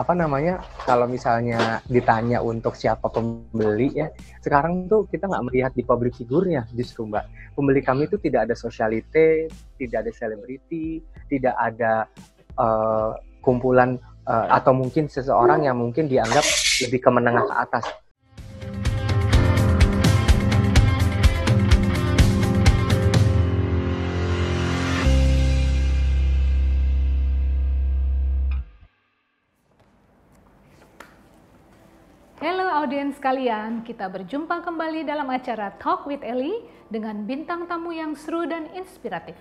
apa namanya, kalau misalnya ditanya untuk siapa pembeli ya, sekarang tuh kita nggak melihat di public figure-nya justru Mbak. Pembeli kami itu tidak ada sosialite, tidak ada selebriti, tidak ada kumpulan atau mungkin seseorang yang mungkin dianggap lebih ke menengah ke atas. Halo audiens sekalian, kita berjumpa kembali dalam acara Talk with Ellie dengan bintang tamu yang seru dan inspiratif.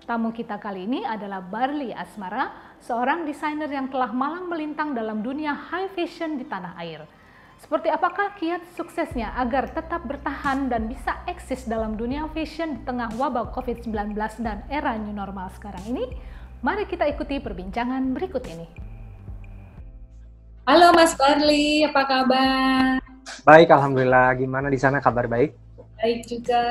Tamu kita kali ini adalah Barli Asmara, seorang desainer yang telah malang melintang dalam dunia high fashion di tanah air. Seperti apakah kiat suksesnya agar tetap bertahan dan bisa eksis dalam dunia fashion di tengah wabah COVID-19 dan era new normal sekarang ini? Mari kita ikuti perbincangan berikut ini. Halo Mas Barli, apa kabar? Baik, alhamdulillah. Gimana di sana, kabar baik? Baik juga.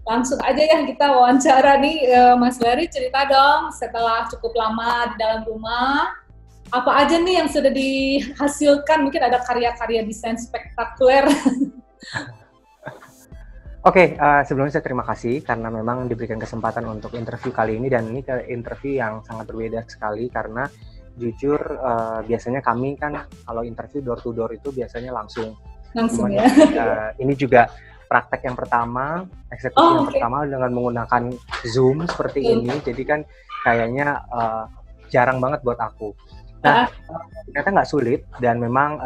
Langsung aja ya kita wawancara nih, Mas Barli, cerita dong setelah cukup lama di dalam rumah, apa aja nih yang sudah dihasilkan? Mungkin ada karya-karya desain spektakuler. Oke, sebelumnya saya terima kasih karena memang diberikan kesempatan untuk interview kali ini, dan ini interview yang sangat berbeda sekali karena jujur biasanya kami kan kalau interview door to door itu biasanya langsung ya. Ini juga praktek yang pertama, eksekusi yang pertama dengan menggunakan Zoom seperti ini, jadi kan kayaknya jarang banget buat aku. Nah, ternyata nggak sulit, dan memang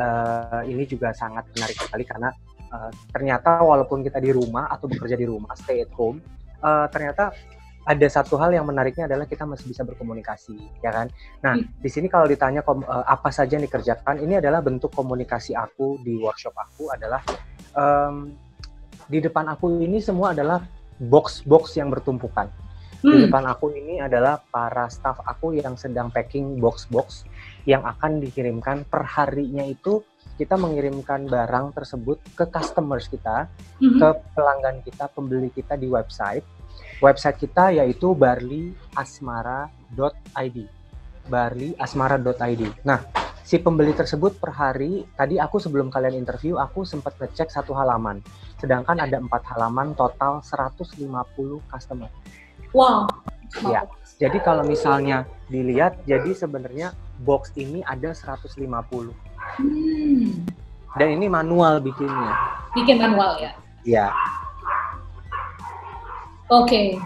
ini juga sangat menarik sekali karena ternyata walaupun kita di rumah atau bekerja di rumah, stay at home, ternyata ada satu hal yang menariknya adalah kita masih bisa berkomunikasi, ya kan? Nah, di sini kalau ditanya apa saja yang dikerjakan, ini adalah bentuk komunikasi aku di workshop aku adalah di depan aku ini semua adalah box-box yang bertumpukan. Di depan aku ini adalah para staff aku yang sedang packing box-box yang akan dikirimkan per harinya. Itu kita mengirimkan barang tersebut ke customers kita, ke pelanggan kita, pembeli kita di website. Website kita yaitu barliasmara.id. barliasmara.id. Nah, si pembeli tersebut per hari, tadi aku sebelum kalian interview, aku sempat ngecek satu halaman. Sedangkan ada 4 halaman, total 150 customer. Wow. Ya, jadi kalau misalnya dilihat, jadi sebenarnya box ini ada 150. Dan ini manual bikinnya. Bikin manual ya? Iya. Oke.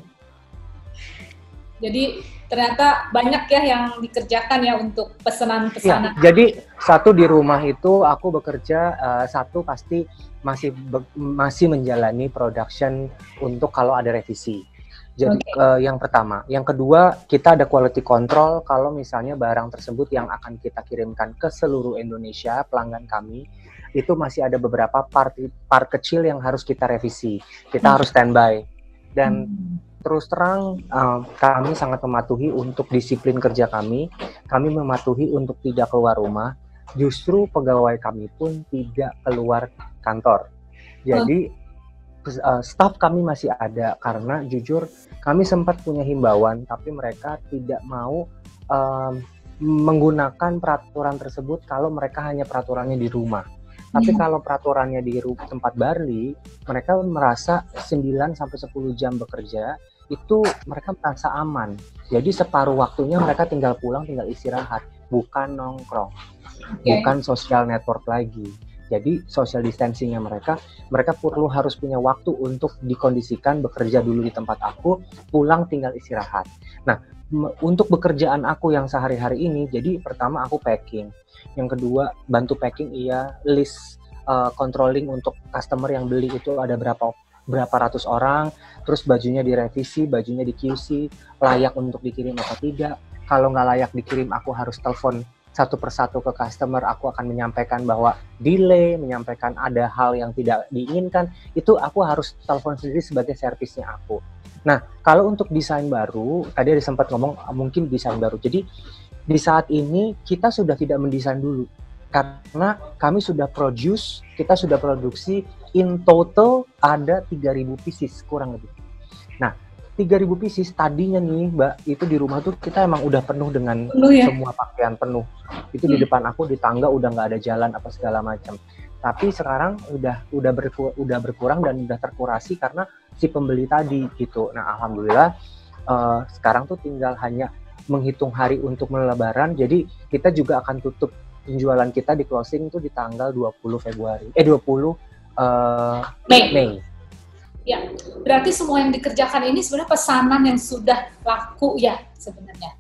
Jadi ternyata banyak ya yang dikerjakan ya untuk pesanan-pesanan. Ya, jadi satu di rumah itu aku bekerja, satu pasti masih menjalani production untuk kalau ada revisi. Jadi yang pertama, yang kedua kita ada quality control kalau misalnya barang tersebut yang akan kita kirimkan ke seluruh Indonesia pelanggan kami itu masih ada beberapa part kecil yang harus kita revisi. Kita harus standby. Dan terus terang kami sangat mematuhi untuk disiplin kerja kami mematuhi untuk tidak keluar rumah, justru pegawai kami pun tidak keluar kantor. Jadi staff kami masih ada karena jujur kami sempat punya himbauan tapi mereka tidak mau menggunakan peraturan tersebut kalau mereka hanya peraturannya di rumah. Tapi kalau peraturannya di tempat Barli, mereka merasa 9-10 jam bekerja, itu mereka merasa aman. Jadi separuh waktunya mereka tinggal pulang, tinggal istirahat, bukan nongkrong, bukan social network lagi. Jadi social distancingnya mereka harus punya waktu untuk dikondisikan bekerja dulu di tempat aku, pulang tinggal istirahat. Nah, untuk pekerjaan aku yang sehari-hari ini, jadi pertama aku packing. Yang kedua, bantu packing, list controlling untuk customer yang beli itu ada berapa ratus orang, terus bajunya direvisi, bajunya di QC, layak untuk dikirim atau tidak. Kalau nggak layak dikirim, aku harus telepon satu persatu ke customer, aku akan menyampaikan bahwa delay, menyampaikan ada hal yang tidak diinginkan, itu aku harus telepon sendiri sebagai servisnya aku. Nah, kalau untuk desain baru, tadi ada sempat ngomong mungkin desain baru. Jadi di saat ini kita sudah tidak mendesain dulu karena kami sudah kita sudah produksi in total ada 3.000 pieces kurang lebih. Nah, 3.000 pieces tadinya nih Mbak, itu di rumah tuh kita emang udah penuh dengan Penuh ya? semua pakaian penuh. Itu di depan aku di tangga udah nggak ada jalan apa segala macam. Tapi sekarang udah berkurang dan udah terkurasi karena si pembeli tadi gitu. Nah alhamdulillah sekarang tuh tinggal hanya menghitung hari untuk Lebaran. Jadi kita juga akan tutup penjualan kita di closing tuh di tanggal 20 Mei. Ya, berarti semua yang dikerjakan ini sebenarnya pesanan yang sudah laku ya sebenarnya.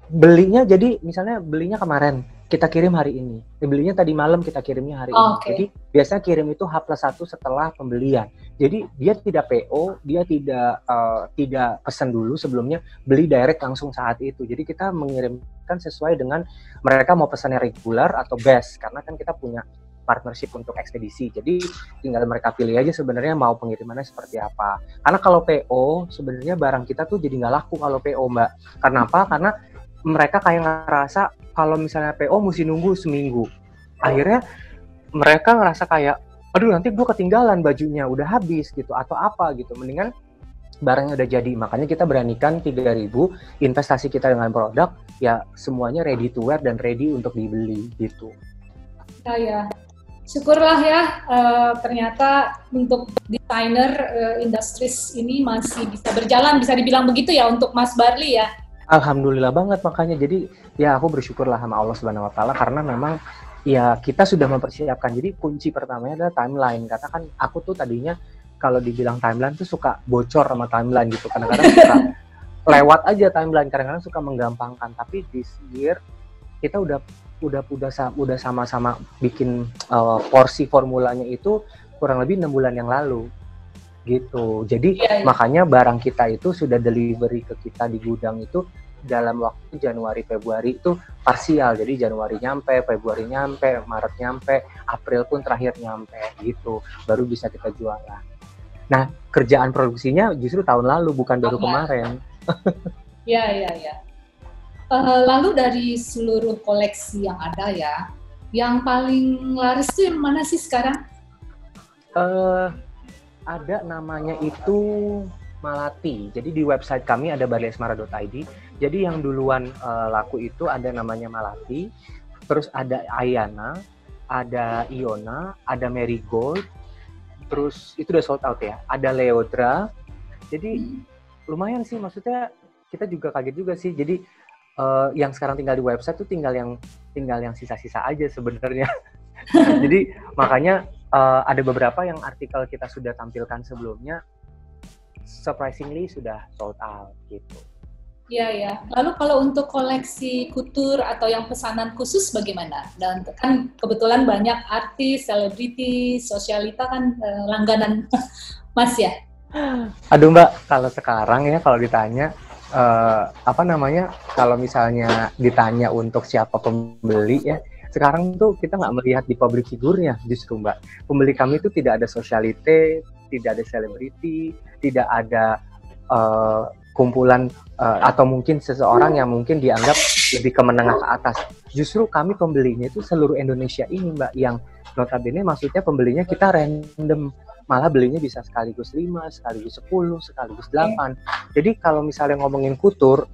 Belinya jadi misalnya belinya kemarin kita kirim hari ini, belinya tadi malam kita kirimnya hari ini. Okay. Jadi biasanya kirim itu H+1 setelah pembelian. Jadi dia tidak PO, dia tidak pesan dulu sebelumnya, beli direct langsung saat itu. Jadi kita mengirimkan sesuai dengan mereka mau pesannya regular atau batch, karena kan kita punya partnership untuk ekspedisi. Jadi tinggal mereka pilih aja sebenarnya mau pengirimannya seperti apa. Karena kalau PO sebenarnya barang kita tuh jadi nggak laku kalau PO Mbak. Karena apa? Karena mereka kayak ngerasa kalau misalnya PO mesti nunggu seminggu. Akhirnya mereka ngerasa kayak, aduh nanti gue ketinggalan bajunya, udah habis gitu atau apa gitu. Mendingan barangnya udah jadi. Makanya kita beranikan 3.000 investasi kita dengan produk ya semuanya ready to wear dan ready untuk dibeli gitu. Ya. Syukurlah ya, ternyata untuk desainer industries ini masih bisa berjalan, bisa dibilang begitu ya untuk Mas Barli ya. Alhamdulillah banget, makanya jadi ya aku bersyukurlah sama Allah Subhanahu Wa Taala karena memang ya kita sudah mempersiapkan. Jadi kunci pertamanya adalah timeline. Karena kan aku tuh tadinya kalau dibilang timeline tuh suka bocor sama timeline gitu. Kadang-kadang suka lewat aja timeline, kadang-kadang suka menggampangkan. Tapi this year kita udah sama-sama bikin porsi formulanya itu kurang lebih 6 bulan yang lalu gitu. Jadi makanya barang kita itu sudah delivery ke kita di gudang itu dalam waktu Januari Februari itu parsial. Jadi Januari nyampe, Februari nyampe, Maret nyampe, April pun terakhir nyampe gitu. Baru bisa kita jualan. Nah, kerjaan produksinya justru tahun lalu bukan baru kemarin. Iya. Lalu dari seluruh koleksi yang ada ya, yang paling laris itu yang mana sih sekarang? Ada namanya itu Malati. Jadi di website kami ada barliasmara.id. Jadi yang duluan laku itu ada namanya Malati, terus ada Ayana, ada Iona, ada Marigold, terus itu udah sold out ya. Ada Leodra. Jadi lumayan sih, maksudnya kita juga kaget juga sih. Jadi yang sekarang tinggal di website tuh tinggal yang sisa-sisa aja sebenarnya. Jadi makanya ada beberapa yang artikel kita sudah tampilkan sebelumnya, surprisingly sudah sold out gitu. Iya. Lalu kalau untuk koleksi couture atau yang pesanan khusus bagaimana? Dan kan kebetulan banyak artis, selebriti, sosialita kan langganan Mas ya? Aduh Mbak, kalau sekarang ya kalau ditanya kalau misalnya ditanya untuk siapa pembeli ya, sekarang tuh kita nggak melihat di public figure-nya justru Mbak. Pembeli kami itu tidak ada sosialite, tidak ada selebriti, tidak ada kumpulan atau mungkin seseorang yang mungkin dianggap lebih ke menengah ke atas. Justru kami pembelinya itu seluruh Indonesia ini Mbak, yang notabene maksudnya pembelinya kita random. Malah belinya bisa sekaligus 5, sekaligus 10, sekaligus 8. Jadi kalau misalnya ngomongin couture,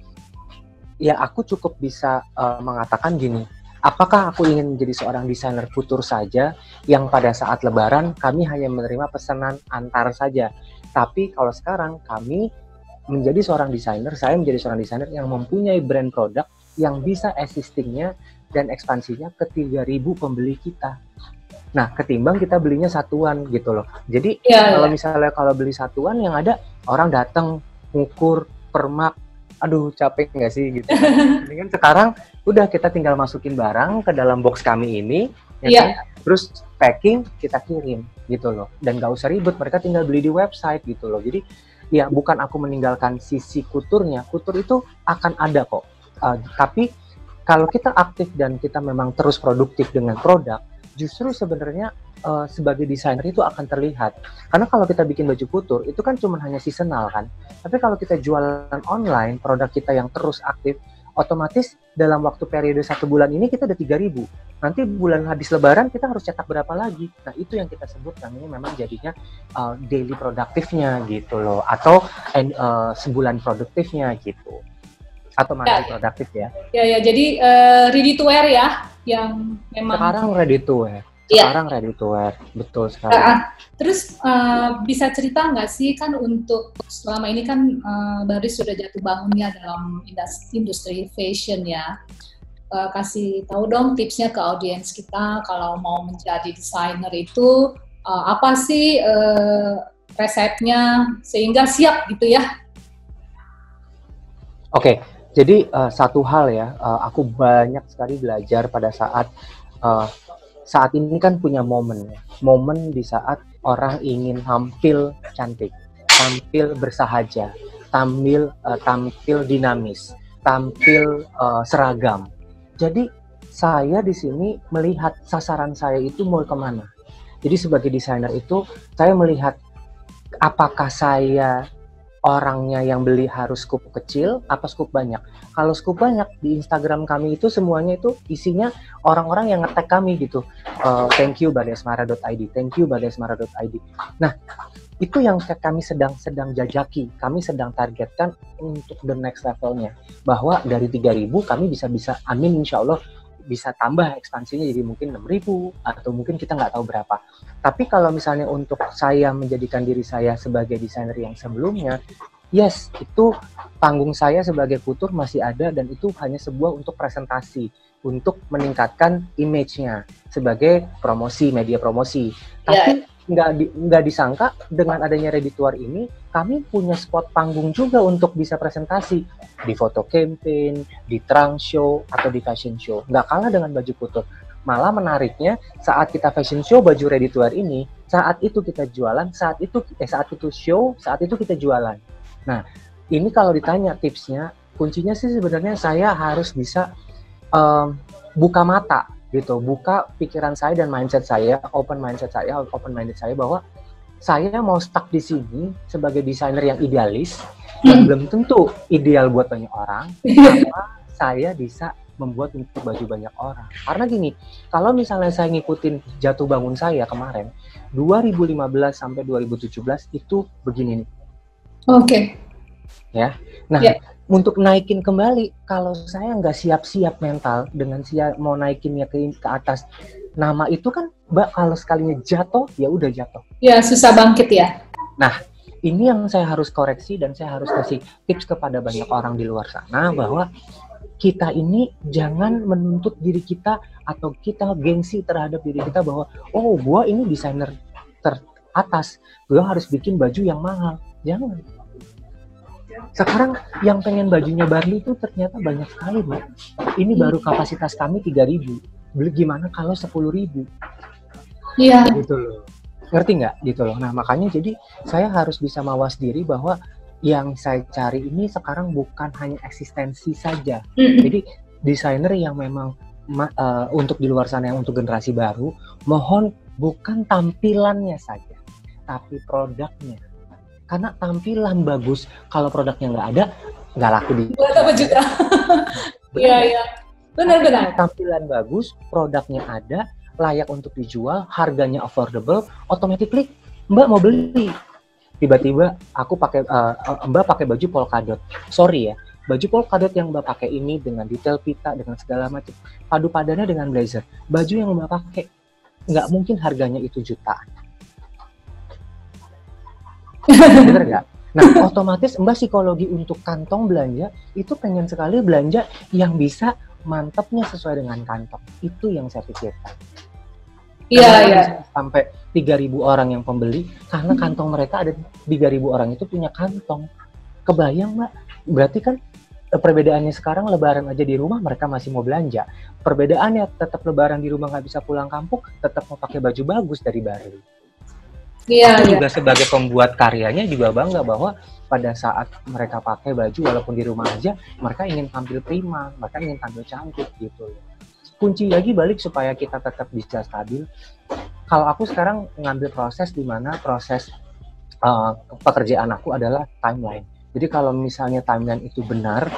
ya aku cukup bisa mengatakan gini, apakah aku ingin menjadi seorang desainer couture saja yang pada saat lebaran kami hanya menerima pesanan antar saja. Tapi kalau sekarang kami menjadi seorang desainer, saya menjadi seorang desainer yang mempunyai brand produk yang bisa existingnya dan ekspansinya ke 3.000 pembeli kita. Nah, ketimbang kita belinya satuan gitu loh. Jadi misalnya kalau beli satuan yang ada orang datang ngukur, permak, aduh capek nggak sih gitu. Mendingan sekarang udah kita tinggal masukin barang ke dalam box kami ini, kan? Terus packing kita kirim gitu loh. Dan nggak usah ribet, mereka tinggal beli di website gitu loh. Jadi ya bukan aku meninggalkan sisi kuturnya, kutur itu akan ada kok. Tapi kalau kita aktif dan kita memang terus produktif dengan produk, justru sebenarnya sebagai desainer itu akan terlihat. Karena kalau kita bikin baju couture, itu kan cuma hanya seasonal kan. Tapi kalau kita jualan online, produk kita yang terus aktif, otomatis dalam waktu periode 1 bulan ini kita udah 3.000. Nanti bulan habis lebaran kita harus cetak berapa lagi? Nah itu yang kita sebut namanya memang jadinya daily produktifnya gitu loh, atau sebulan produktifnya gitu, atau monthly produktif ya. Ya, jadi ready to wear ya, yang memang sekarang ready to wear. Sekarang ready to wear, betul sekali. Terus bisa cerita nggak sih, kan untuk selama ini kan Barli sudah jatuh bangunnya dalam industri fashion ya. Kasih tahu dong tipsnya ke audiens kita kalau mau menjadi desainer itu apa sih resepnya sehingga siap gitu ya. Oke, jadi satu hal ya, aku banyak sekali belajar pada saat ini kan punya momen di saat orang ingin tampil cantik, tampil bersahaja, tampil dinamis, tampil seragam. Jadi saya di sini melihat sasaran saya itu mau kemana. Jadi sebagai desainer itu saya melihat apakah saya orangnya yang beli harus scoop kecil apa scoop banyak. Kalau scoop banyak, di Instagram kami itu semuanya itu isinya orang-orang yang nge-tag kami gitu. Thank you badesmara.id, thank you badesmara.id. Nah, itu yang kami sedang jajaki, kami sedang targetkan untuk the next levelnya. Bahwa dari 3.000 kami bisa amin insya Allah bisa tambah ekspansinya jadi mungkin 6.000 atau mungkin kita nggak tahu berapa. Tapi kalau misalnya untuk saya menjadikan diri saya sebagai desainer yang sebelumnya, yes, itu panggung saya sebagai couture masih ada dan itu hanya sebuah untuk presentasi, untuk meningkatkan image-nya sebagai promosi, media promosi. Tapi nggak disangka dengan adanya Ready to Wear ini, kami punya spot panggung juga untuk bisa presentasi di foto campaign, di trunk show, atau di fashion show. Nggak kalah dengan baju couture. Malah menariknya, saat kita fashion show baju Ready to Wear ini, saat itu kita jualan, saat itu show, saat itu kita jualan. Nah, ini kalau ditanya tipsnya, kuncinya sih sebenarnya saya harus bisa buka mata, gitu, buka pikiran saya dan mindset saya, open minded saya bahwa saya mau stuck di sini sebagai desainer yang idealis yang belum tentu ideal buat banyak orang, apa saya bisa membuat untuk baju banyak orang. Karena gini, kalau misalnya saya ngikutin jatuh bangun saya kemarin 2015 sampai 2017 itu begini nih. Oke. Ya. Nah, untuk naikin kembali, kalau saya nggak siap-siap mental dengan mau naikinnya ke atas, nama itu kan, Mbak, kalau sekalinya jatuh, ya udah jatuh. Ya, susah bangkit ya. Nah, ini yang saya harus koreksi dan saya harus kasih tips kepada banyak orang di luar sana bahwa kita ini jangan menuntut diri kita atau kita gengsi terhadap diri kita bahwa oh, gua ini desainer teratas, gua harus bikin baju yang mahal. Jangan. Sekarang yang pengen bajunya Barli itu ternyata banyak sekali, Bu. Ini baru kapasitas kami 3.000. Beli gimana kalau 10.000? Iya. Gitu loh. Ngerti nggak? Gitu loh. Nah, makanya jadi saya harus bisa mawas diri bahwa yang saya cari ini sekarang bukan hanya eksistensi saja. Jadi desainer yang memang untuk di luar sana yang untuk generasi baru, mohon bukan tampilannya saja, tapi produknya. Karena tampilan bagus, kalau produknya nggak ada, nggak laku di. Berapa juta? Iya. Benar-benar. Tampilan bagus, produknya ada, layak untuk dijual, harganya affordable, automatically Mbak mau beli. Tiba-tiba aku Mbak pakai baju polkadot. Sorry ya, baju polkadot yang Mbak pakai ini dengan detail pita, dengan segala macam, padu padannya dengan blazer. Baju yang Mbak pakai nggak mungkin harganya itu jutaan. Bener nggak? Nah, otomatis Mbak psikologi untuk kantong belanja itu pengen sekali belanja yang bisa mantapnya sesuai dengan kantong. Itu yang saya pikirkan. Iya. Sampai 3.000 orang yang pembeli karena kantong mereka ada 3.000 orang itu punya kantong. Kebayang, Mbak? Berarti kan perbedaannya sekarang lebaran aja di rumah mereka masih mau belanja. Perbedaannya tetap lebaran di rumah nggak bisa pulang kampung, tetap mau pakai baju bagus dari Barli. Iya, Aku juga sebagai pembuat karyanya juga bangga bahwa pada saat mereka pakai baju walaupun di rumah aja, mereka ingin tampil prima, mereka ingin tampil cantik gitu. Kunci lagi balik supaya kita tetap bisa stabil. Kalau aku sekarang ngambil proses di mana proses pekerjaan aku adalah timeline. Jadi kalau misalnya timeline itu benar,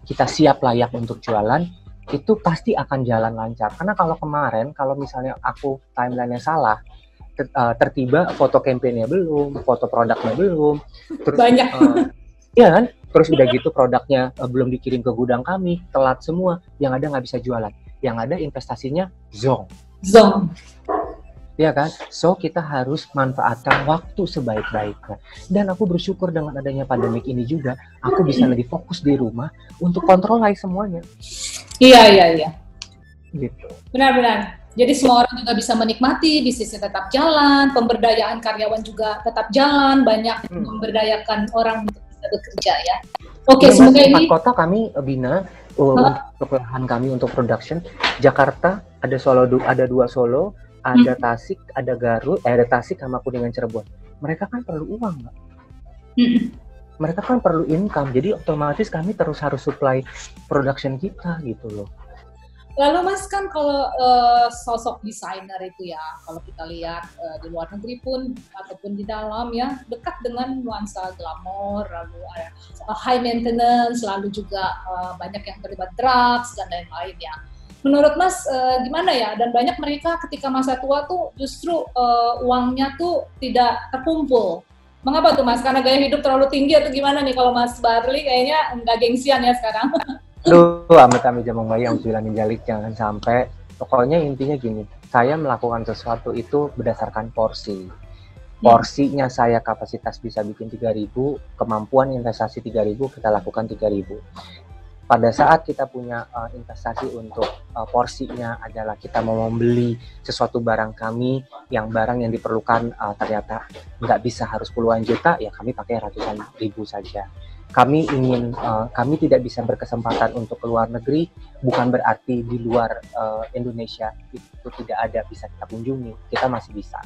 kita siap layak untuk jualan, itu pasti akan jalan lancar. Karena kalau kemarin, kalau misalnya aku timeline-nya salah, tertiba foto campaign-nya belum, foto produknya belum, terus Banyak. iya kan? Terus udah gitu produknya belum dikirim ke gudang kami, telat semua, yang ada nggak bisa jualan, yang ada investasinya zonk. Ya kan? So kita harus manfaatkan waktu sebaik-baiknya. Dan aku bersyukur dengan adanya pandemik ini juga, aku bisa lebih fokus di rumah untuk kontrol semuanya. Iya. Gitu. Benar. Jadi semua orang juga bisa menikmati, bisnisnya tetap jalan, pemberdayaan karyawan juga tetap jalan, banyak memberdayakan orang untuk bisa bekerja ya. Oke, semoga ini 4 kota kami bina untuk lahan kami untuk production. Jakarta ada ada 2 Solo, ada Tasik, ada Garut, ada Tasik sama Kuningan Cirebon. Mereka kan perlu uang, Mbak. Mereka kan perlu income, jadi otomatis kami terus harus supply production kita gitu loh. Lalu Mas kan kalau sosok desainer itu ya, kalau kita lihat di luar negeri pun ataupun di dalam ya, dekat dengan nuansa glamour, lalu ada high maintenance, lalu juga banyak yang terlibat drugs dan lain-lain ya. Menurut Mas gimana ya? Dan banyak mereka ketika masa tua tuh justru uangnya tuh tidak terkumpul. Mengapa tuh Mas? Karena gaya hidup terlalu tinggi atau gimana nih? Kalau Mas Barli kayaknya nggak gengsian ya sekarang. Aduh, amit-amit jamang bayi yang bilangin jalik, jangan sampai. Pokoknya intinya gini, saya melakukan sesuatu itu berdasarkan porsi. Porsinya saya kapasitas bisa bikin 3.000, kemampuan investasi 3.000, kita lakukan 3.000. Pada saat kita punya investasi untuk porsinya adalah kita mau membeli sesuatu barang kami, yang barang yang diperlukan ternyata nggak bisa harus puluhan juta, ya kami pakai ratusan ribu saja. Kami tidak bisa berkesempatan untuk keluar negeri, bukan berarti di luar Indonesia itu tidak ada bisa kita kunjungi, kita masih bisa.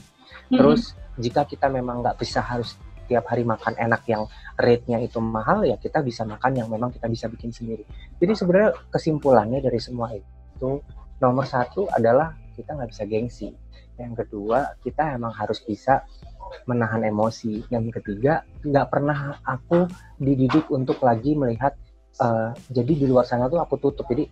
Terus jika kita memang nggak bisa harus tiap hari makan enak yang rate-nya itu mahal, ya kita bisa makan yang memang kita bisa bikin sendiri. Jadi sebenarnya kesimpulannya dari semua itu, nomor 1 adalah kita nggak bisa gengsi. Yang kedua, kita emang harus bisa menahan emosi. Yang ketiga, nggak pernah aku dididik untuk lagi melihat jadi di luar sana tuh aku tutup, jadi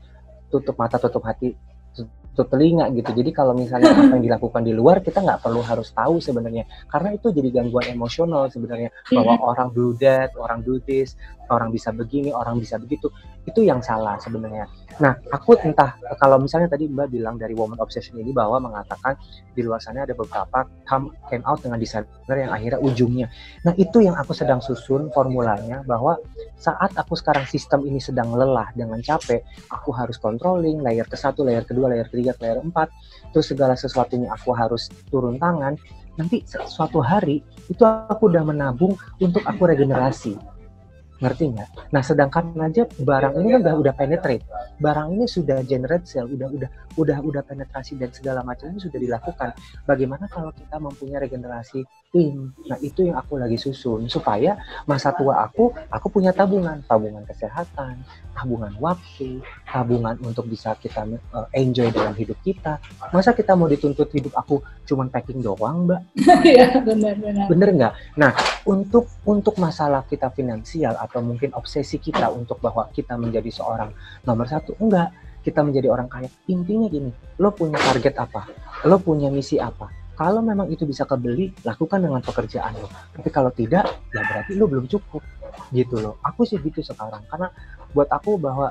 tutup mata, tutup hati, tutup telinga gitu. Jadi kalau misalnya apa yang dilakukan di luar, kita nggak perlu harus tahu sebenarnya, karena itu jadi gangguan emosional sebenarnya, bahwa orang do that, orang do this, orang bisa begini, orang bisa begitu. Itu yang salah sebenarnya. Nah, aku entah, kalau misalnya tadi Mbak bilang dari Woman Obsession ini bahwa mengatakan di luar sana ada beberapa came out dengan desainer yang akhirnya ujungnya. Nah, itu yang aku sedang susun formulanya, bahwa saat aku sekarang sistem ini sedang lelah dengan capek, aku harus controlling layer ke-1, layer ke-2, layer ke-3, layer 4, terus segala sesuatunya aku harus turun tangan. Nanti suatu hari itu aku udah menabung untuk aku regenerasi. Ngerti nggak? Nah, sedangkan aja barang ini kan udah penetrate, barang ini sudah generate sale, udah penetrasi dan segala macam ini sudah dilakukan. Bagaimana kalau kita mempunyai regenerasi tim? Nah, itu yang aku lagi susun supaya masa tua aku punya tabungan kesehatan, tabungan waktu, tabungan untuk bisa kita enjoy dalam hidup kita. Masa kita mau dituntut hidup aku cuman packing doang, Mbak? Iya, benar. Bener nggak? Nah, untuk masalah kita finansial atau mungkin obsesi kita untuk bahwa kita menjadi seorang nomor 1, enggak, kita menjadi orang kaya. Intinya gini, lo punya target apa? Lo punya misi apa? Kalau memang itu bisa kebeli, lakukan dengan pekerjaan lo. Tapi kalau tidak, ya berarti lo belum cukup. Gitu loh. Aku sih gitu sekarang. Karena buat aku bahwa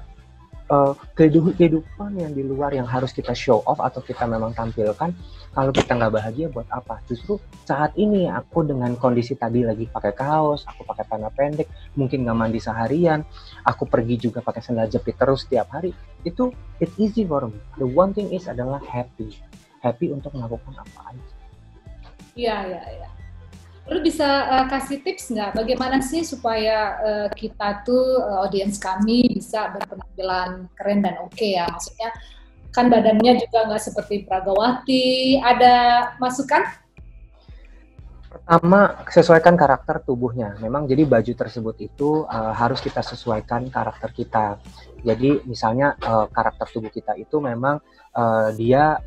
kehidupan yang di luar yang harus kita show off atau kita memang tampilkan, kalau kita nggak bahagia buat apa? Justru saat ini aku dengan kondisi tadi lagi pakai kaos, aku pakai celana pendek, mungkin nggak mandi seharian, aku pergi juga pakai sandal jepit terus setiap hari, itu it's easy for me. The one thing is adalah happy untuk melakukan apa aja. Iya. Lu bisa kasih tips nggak bagaimana sih supaya kita tuh audiens kami bisa berpenampilan keren dan oke ya, maksudnya kan badannya juga nggak seperti Pragawati, ada masukan? Pertama, sesuaikan karakter tubuhnya. Memang jadi baju tersebut itu harus kita sesuaikan karakter kita. Jadi misalnya karakter tubuh kita itu memang dia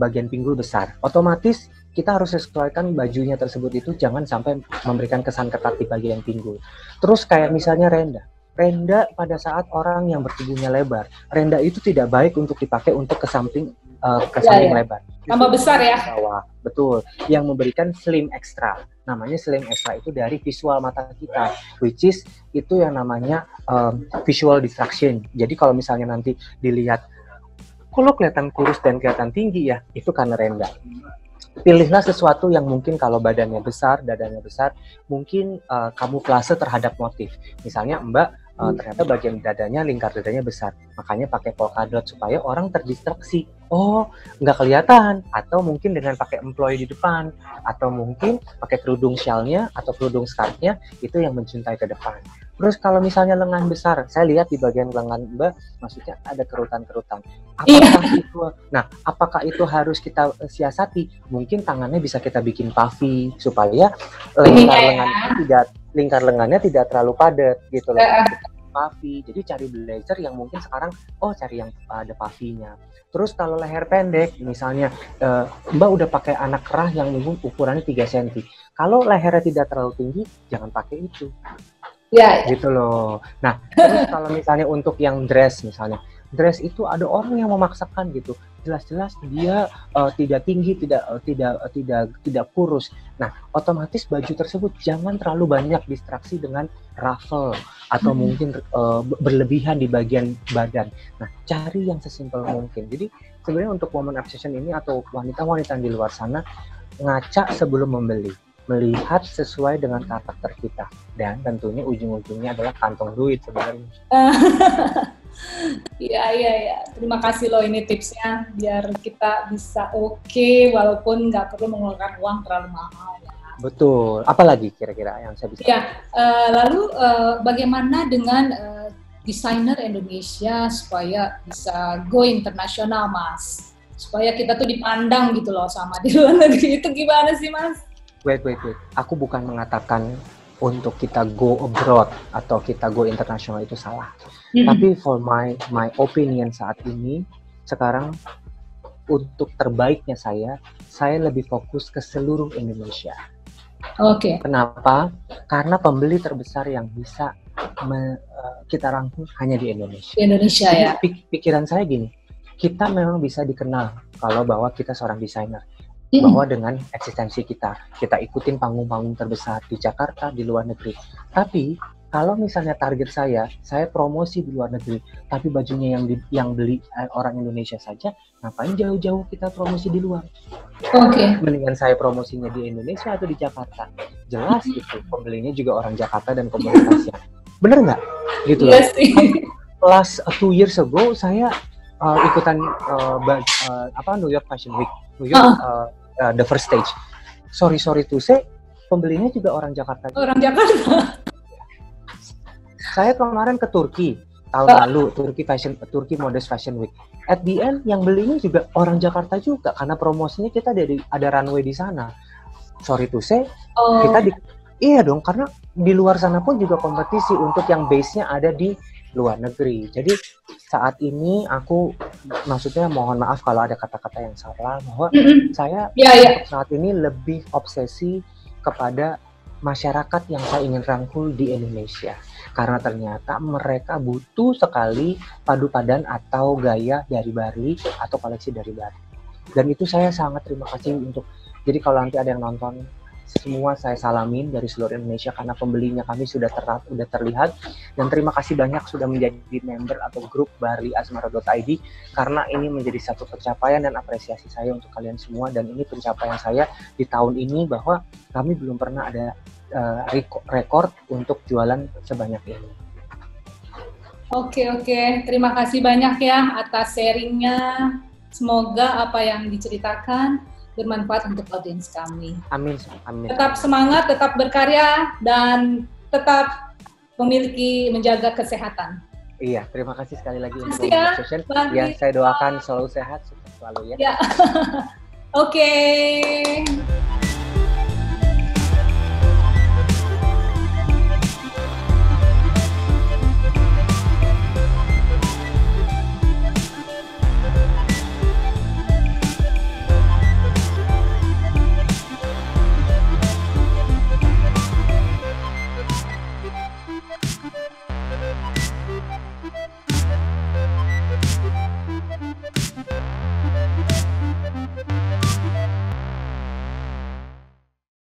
bagian pinggul besar. Otomatis kita harus sesuaikan bajunya tersebut itu jangan sampai memberikan kesan ketat di bagian pinggul. Terus kayak misalnya Renda Renda pada saat orang yang bertubuhnya lebar, renda itu tidak baik untuk dipakai untuk ke samping lebar. Tambah besar ya. Bawah, betul. Yang memberikan slim extra. Namanya slim extra itu dari visual mata kita, which is itu yang namanya visual distraction. Jadi kalau misalnya nanti dilihat, kalau kelihatan kurus dan kelihatan tinggi ya, itu karena renda. Pilihlah sesuatu yang mungkin kalau badannya besar, dadanya besar, mungkin kamuflase terhadap motif. Misalnya Mbak ternyata bagian dadanya, lingkar dadanya besar, makanya pakai polka dot supaya orang terdistraksi. Oh, nggak kelihatan. Atau mungkin dengan pakai employee di depan, atau mungkin pakai kerudung shell-nya atau kerudung scarf-nya, itu yang mencintai ke depan. Terus kalau misalnya lengan besar, saya lihat di bagian lengan Mbak, maksudnya ada kerutan-kerutan. Apakah itu harus kita siasati? Mungkin tangannya bisa kita bikin puffy supaya lingkar lengannya tidak terlalu padat gitu loh. Puffy. Jadi cari blazer yang mungkin sekarang cari yang ada puffy-nya. Terus kalau leher pendek, misalnya Mbak udah pakai anak kerah yang ukurannya 3 cm. Kalau lehernya tidak terlalu tinggi, jangan pakai itu. Ya. Gitu loh. Nah, terus kalau misalnya untuk yang dress misalnya, dress itu ada orang yang memaksakan gitu. Jelas-jelas dia tidak tinggi, tidak kurus. Nah, otomatis baju tersebut jangan terlalu banyak distraksi dengan ruffle atau mungkin berlebihan di bagian badan. Nah, cari yang sesimpel mungkin. Jadi sebenarnya untuk woman obsession ini atau wanita-wanita di luar sana, ngaca sebelum membeli. Melihat sesuai dengan karakter kita, dan tentunya ujung-ujungnya adalah kantong duit sebenarnya. Iya. Terima kasih loh ini tipsnya biar kita bisa oke walaupun nggak perlu mengeluarkan uang terlalu mahal. Ya. Betul. Apalagi kira-kira yang saya bisa? Ya. Lalu bagaimana dengan desainer Indonesia supaya bisa go internasional, Mas? Supaya kita tuh dipandang gitu loh sama di luar negeri. Itu gimana sih, Mas? Wait. Aku bukan mengatakan untuk kita go abroad atau kita go internasional itu salah. Tapi for my opinion saat ini, sekarang untuk terbaiknya saya lebih fokus ke seluruh Indonesia. Oke. Kenapa? Karena pembeli terbesar yang bisa kita rangkul hanya di Indonesia. Di Indonesia. Jadi, ya. Pikiran saya gini, kita memang bisa dikenal kalau bahwa kita seorang desainer. Bahwa dengan eksistensi kita ikutin panggung-panggung terbesar di Jakarta, di luar negeri. Tapi kalau misalnya target saya promosi di luar negeri, tapi bajunya yang beli orang Indonesia saja, ngapain jauh-jauh kita promosi di luar? Oke. Mendingan saya promosinya di Indonesia atau di Jakarta. Jelas gitu, pembelinya juga orang Jakarta dan komunitasnya. Bener nggak? Gitu loh. Last 2 years ago saya ikutan New York Fashion Week. New York the first stage. Sorry to say, pembelinya juga orang Jakarta. Orang Jakarta. Saya kemarin ke Turki tahun lalu, Turki Modest Fashion Week. At the end yang belinya juga orang Jakarta juga karena promosinya kita ada runway di sana. Sorry to say, iya dong, karena di luar sana pun juga kompetisi untuk yang base-nya ada di luar negeri. Jadi saat ini aku maksudnya mohon maaf kalau ada kata-kata yang salah, bahwa saya untuk saat ini lebih obsesi kepada masyarakat yang saya ingin rangkul di Indonesia. Karena ternyata mereka butuh sekali padu padan atau gaya dari Bali atau koleksi dari Bali. Dan itu saya sangat terima kasih untuk, jadi kalau nanti ada yang nonton, semua saya salamin dari seluruh Indonesia karena pembelinya kami sudah terlihat, dan terima kasih banyak sudah menjadi member atau grup barliasmara.id karena ini menjadi satu pencapaian dan apresiasi saya untuk kalian semua, dan ini pencapaian saya di tahun ini bahwa kami belum pernah ada rekor untuk jualan sebanyak ini. Oke, terima kasih banyak ya atas sharingnya. Semoga apa yang diceritakan bermanfaat untuk audiens kami. Amin. Tetap semangat, tetap berkarya, dan tetap menjaga kesehatan. Iya, terima kasih sekali lagi untuk session. Ya, saya doakan selalu sehat, sukses selalu ya. Oke.